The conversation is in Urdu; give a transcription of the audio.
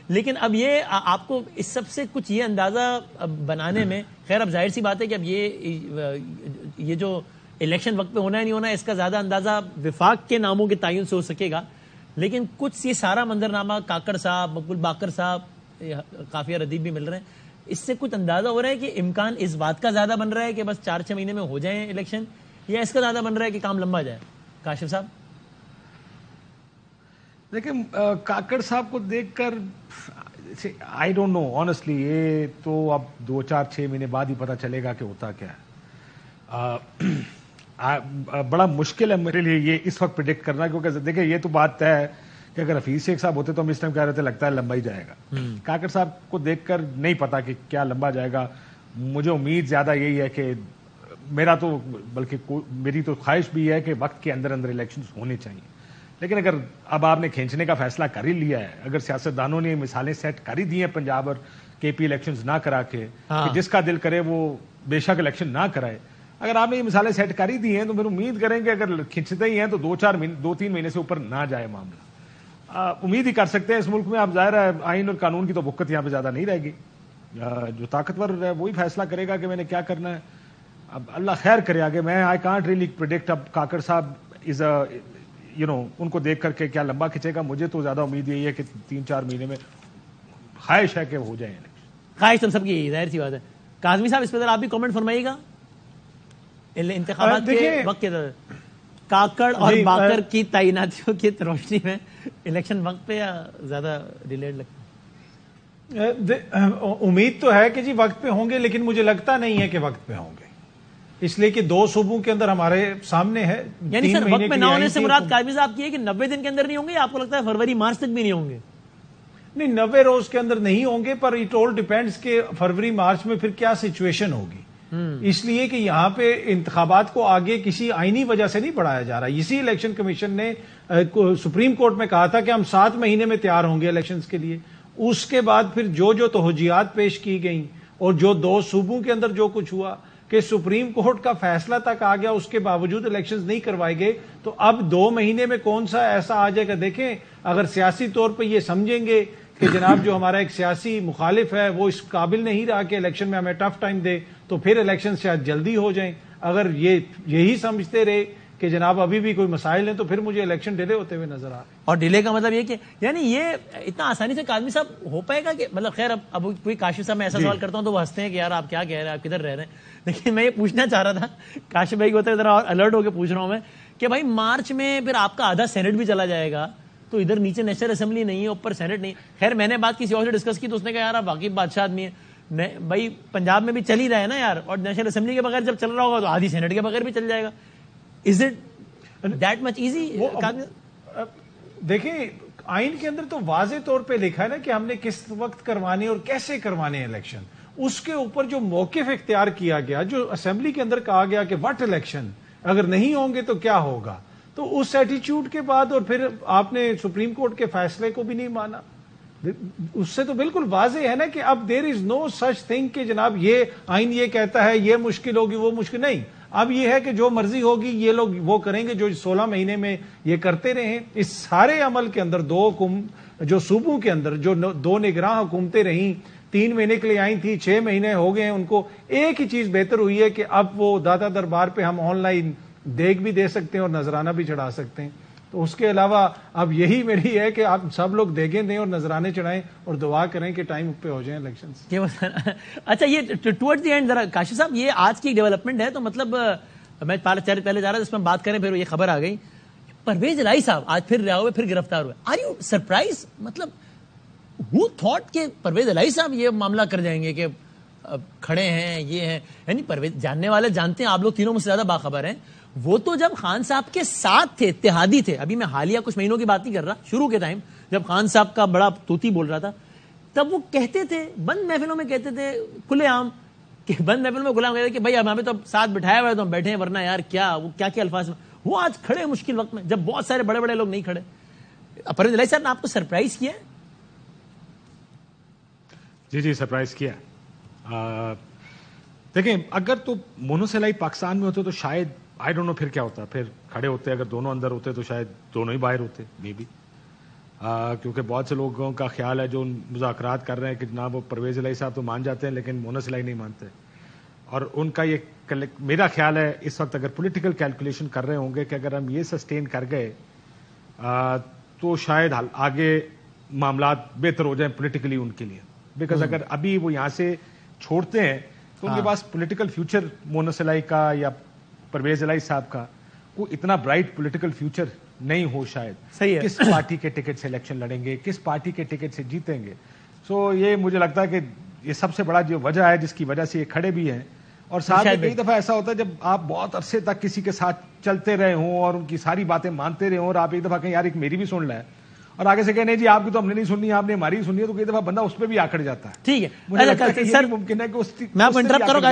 لیکن اب یہ آپ کو اس سب سے کچھ یہ اندازہ بنانے میں، خیر اب ظاہر سی بات ہے کہ اب یہ جو الیکشن وقت پہ ہونا ہے نہیں ہونا ہے اس کا زیادہ اندازہ وفاق کے ناموں کے تعین سے ہو سکے گا، لیکن کچھ یہ سارا منظرنامہ کاکڑ صاحب، مقبول باقر صاحب، قافیہ ردیف بھی مل رہے ہیں، اس سے کچھ اندازہ ہو رہا ہے کہ امکان اس بات کا زیادہ بن رہا ہے کہ بس 4-6 مہینے میں ہو جائیں الیکشن، یا اس کا زیادہ بن رہا ہے کہ کام لمبا جائے؟ کاشف صاحب دیکھیں، کاکڑ صاحب کو دیکھ کر آئی ڈونٹ نو آنیسٹلی، یہ تو اب 2-4-6 مہینے بعد ہی پتا چلے گا کہ ہوتا کیا ہے. بڑا مشکل ہے میرے لیے یہ اس وقت پریڈکٹ کرنا، کیونکہ دیکھیں یہ تو بات طے ہے کہ اگر حفیظ شیخ صاحب ہوتے تو ہم اس ٹائم کہہ رہے تھے لگتا ہے لمبا ہی جائے گا. کاکڑ صاحب کو دیکھ کر نہیں پتا کہ کیا لمبا جائے گا. مجھے امید زیادہ یہی ہے کہ میری تو خواہش بھی ہے کہ وقت کے اندر اندر الیکشنز ہونے چاہیے. لیکن اگر اب آپ نے کھینچنے کا فیصلہ کر ہی لیا ہے، اگر سیاستدانوں نے مثالیں سیٹ کر ہی دی ہیں پنجاب اور کے پی الیکشنز نہ کرا کے، کہ جس کا دل کرے وہ بے شک الیکشن نہ کرائے، اگر آپ نے یہ مثالیں سیٹ کر ہی دی ہیں تو پھر امید کریں کہ اگر کھینچتے ہی ہیں تو 2-3 مہینے سے اوپر نہ جائے معاملہ. امید ہی کر سکتے ہیں اس ملک میں. اب ظاہر ہے آئین اور قانون کی تو بکت یہاں پہ زیادہ نہیں رہے گی. جو طاقتور ہے وہی فیصلہ کرے گا کہ میں نے کیا کرنا ہے. اب اللہ خیر کرے آگے. میں آئی کانٹ ریلی پریڈکٹ اب کاکڑ صاحب ان کو دیکھ کر کے کیا لمبا کھنچے گا. مجھے تو زیادہ امید یہی ہے کہ 3-4 مہینے میں خواہش ہے کہ ہو جائیں. خواہش تو سب کی ظاہر سی بات ہے. کاظمی صاحب اس پہ آپ بھی کامنٹ فرمائیے گا. انتخابات کے وقت کے کاکڑ اور باقر کی تعیناتیوں کی روشنی میں الیکشن وقت پہ یا زیادہ ڈیلیڈ لگتا ہے؟ امید تو ہے کہ جی وقت پہ ہوں گے، لیکن مجھے لگتا نہیں ہے کہ وقت پہ ہوں گے، اس لیے کہ 2 صوبوں کے اندر ہمارے سامنے ہے. یعنی سر وقت پہ نہ ہونے سے مراد کاظمی صاحب کی ہے کہ 90 دن کے اندر نہیں ہوں گے، آپ کو لگتا ہے فروری مارچ تک بھی نہیں ہوں گے؟ نہیں، 90 روز کے اندر نہیں ہوں گے، پر اٹ آل ڈیپینڈز کہ فروری مارچ میں پھر کیا سچویشن ہوگی. اس لیے کہ یہاں پہ انتخابات کو آگے کسی آئینی وجہ سے نہیں بڑھایا جا رہا. اسی الیکشن کمیشن نے سپریم کورٹ میں کہا تھا کہ ہم 7 مہینے میں تیار ہوں گے الیکشنز کے لیے. اس کے بعد پھر جو توجیہات پیش کی گئیں اور جو 2 صوبوں کے اندر جو کچھ ہوا کہ سپریم کورٹ کا فیصلہ تک آ گیا، اس کے باوجود الیکشنز نہیں کروائے گئے، تو اب 2 مہینے میں کون سا ایسا آ جائے گا. دیکھیں، اگر سیاسی طور پہ یہ سمجھیں گے کہ جناب جو ہمارا ایک سیاسی مخالف ہے وہ اس قابل نہیں رہا کہ الیکشن میں ہمیں ٹف ٹائم دے، تو پھر الیکشن شاید جلدی ہو جائیں. اگر یہی سمجھتے رہے کہ جناب ابھی بھی کوئی مسائل ہیں، تو پھر مجھے الیکشن ڈیلے ہوتے ہوئے نظر آ رہے ہیں. اور ڈیلے کا مطلب یہ کہ یعنی یہ اتنا آسانی سے کاظمی صاحب ہو پائے گا کہ مطلب خیر اب کوئی کاشف صاحب میں ایسا سوال کرتا ہوں تو وہ ہنستے ہیں کہ یار آپ کیا کہہ رہے ہیں، آپ کدھر رہ رہے ہیں. لیکن میں یہ پوچھنا چاہ رہا تھا کاشف بھائی کو ذرا الرٹ ہو کے پوچھ رہا ہوں میں کہ بھائی مارچ میں پھر آپ کا آدھا سینٹ بھی چلا جائے گا، تو ادھر نیچے نیشنل اسمبلی نہیں ہے، اوپر سینٹ نہیں. خیر میں نے بات کسی اور سے ڈسکس کی تو اس نے کہا یار آپ واقعی بادشاہ آدمی ہے بھائی، پنجاب میں بھی چل ہی رہا ہے نا یار، اور نیشنل اسمبلی کے بغیر جب چل رہا ہوگا تو آدھی سینٹ کے بغیر بھی چل جائے گا. Is it that much easy? دیکھیں آئین کے اندر تو واضح طور پہ لکھا ہے نا کہ ہم نے کس وقت کروانے اور کیسے کروانے الیکشن. اس کے اوپر جو موقف اختیار کیا گیا، جو اسمبلی کے اندر کہا گیا کہ واٹ الیکشن، اگر نہیں ہوں گے تو کیا ہوگا، تو اس ایٹیچیوڈ کے بعد اور پھر آپ نے سپریم کورٹ کے فیصلے کو بھی نہیں مانا. اس سے تو بالکل واضح ہے نا کہ اب دیر از نو سچ تھنگ کہ جناب یہ آئین یہ کہتا ہے یہ مشکل ہوگی وہ مشکل نہیں. اب یہ ہے کہ جو مرضی ہوگی یہ لوگ وہ کریں گے جو 16 مہینے میں یہ کرتے رہے. اس سارے عمل کے اندر جو صوبوں کے اندر جو 2 نگراں حکومتیں رہیں، 3 مہینے کے لیے آئی تھی، 6 مہینے ہو گئے ہیں ان کو. ایک ہی چیز بہتر ہوئی ہے کہ اب وہ داتا دربار پہ ہم آن لائن دیکھ بھی دے سکتے ہیں اور نذرانہ بھی چڑھا سکتے ہیں. تو اس کے علاوہ اب یہی میری ہے کہ آپ سب لوگ دیکھیں دیں اور نذرانے چڑھائیں اور دعا کریں کہ ٹائم پہ ہو جائیں الیکشنز. اچھا یہ ٹورڈ دی اینڈ ذرا کاشف صاحب یہ آج کی ڈیولپمنٹ ہے، تو مطلب میں پہلے جا رہا تھا اس میں بات کریں، پھر یہ خبر آ گئی پرویز الہی صاحب آج پھر رہا ہوئے، پھر گرفتار ہوئے. Are you surprise? مطلب who thought کہ پرویز الہی صاحب یہ معاملہ کر جائیں گے کہ کھڑے ہیں یہ ہیں. یعنی پرویز جاننے والے جانتے ہیں، آپ لوگ تینوں مجھ سے زیادہ باخبر ہیں. وہ تو جب خان صاحب کے ساتھ تھے، اتحادی تھے. ابھی میں حالیہ کچھ مہینوں کی بات نہیں کر رہا، شروع کے ٹائم جب خان صاحب کا بڑا توتی بول رہا تھا، تب وہ کہتے تھے بند محفلوں میں، کہتے تھے کھلے عام کہ بند محفلوں میں غلام کہتے کہ بھائی ہمیں تو ساتھ بٹھایا ہوا ہے تو ہم بیٹھے ہیں، ورنہ یار کیا وہ کیا الفاظ میں. وہ آج کھڑے مشکل وقت میں جب بہت سارے بڑے بڑے لوگ نہیں کھڑے. پرویز الہی صاحب نے آپ کو سرپرائز کیا؟ جی سرپرائز کیا. دیکھیں اگر تو مونس الہی پاکستان میں ہوتے تو شاید آئی ڈونٹ نو پھر کیا ہوتا، پھر کھڑے ہوتے. اگر دونوں اندر ہوتے تو شاید دونوں ہی باہر ہوتے مے بی. کیونکہ بہت سے لوگوں کا خیال ہے جو مذاکرات کر رہے ہیں کہ جناب وہ پرویز الہی صاحب تو مان جاتے ہیں لیکن مونس الہی نہیں مانتے، اور ان کا یہ میرا خیال ہے اس وقت اگر پولیٹیکل کیلکولیشن کر رہے ہوں گے کہ اگر ہم یہ سسٹین کر گئے تو شاید آگے معاملات بہتر ہو جائیں پولیٹیکلی ان کے لیے، بیکاز اگر ابھی وہ یہاں سے چھوڑتے ہیں تو ان کے پاس پولیٹیکل فیوچر مونس الہی کا یا پرویز الہی صاحب کا کوئی اتنا برائٹ پولیٹیکل فیوچر نہیں ہو شاید. صحیح ہے. کس پارٹی کے ٹکٹ سے الیکشن لڑیں گے، کس پارٹی کے ٹکٹ سے جیتیں گے. سو یہ مجھے لگتا ہے کہ یہ سب سے بڑا جو وجہ ہے جس کی وجہ سے یہ کھڑے بھی ہیں. اور ساتھ میں کئی دفعہ ایسا ہوتا ہے جب آپ بہت عرصے تک کسی کے ساتھ چلتے رہے ہوں اور ان کی ساری باتیں مانتے رہے ہوں اور آپ ایک دفعہ کہیں یار ایک میری بھی سن لیں اور آگے سے کہیں نہیں جی آپ کی تو ہم نے نہیں سننی، آپ نے ہماری سننی ہے، تو کئی دفعہ بندہ اس پہ بھی آکڑ جاتا ہے. ٹھیک ہے. مجھے لگتا ہے کہ یہ ممکن ہے کہ میں آپ کو انٹرپٹ کروں گا.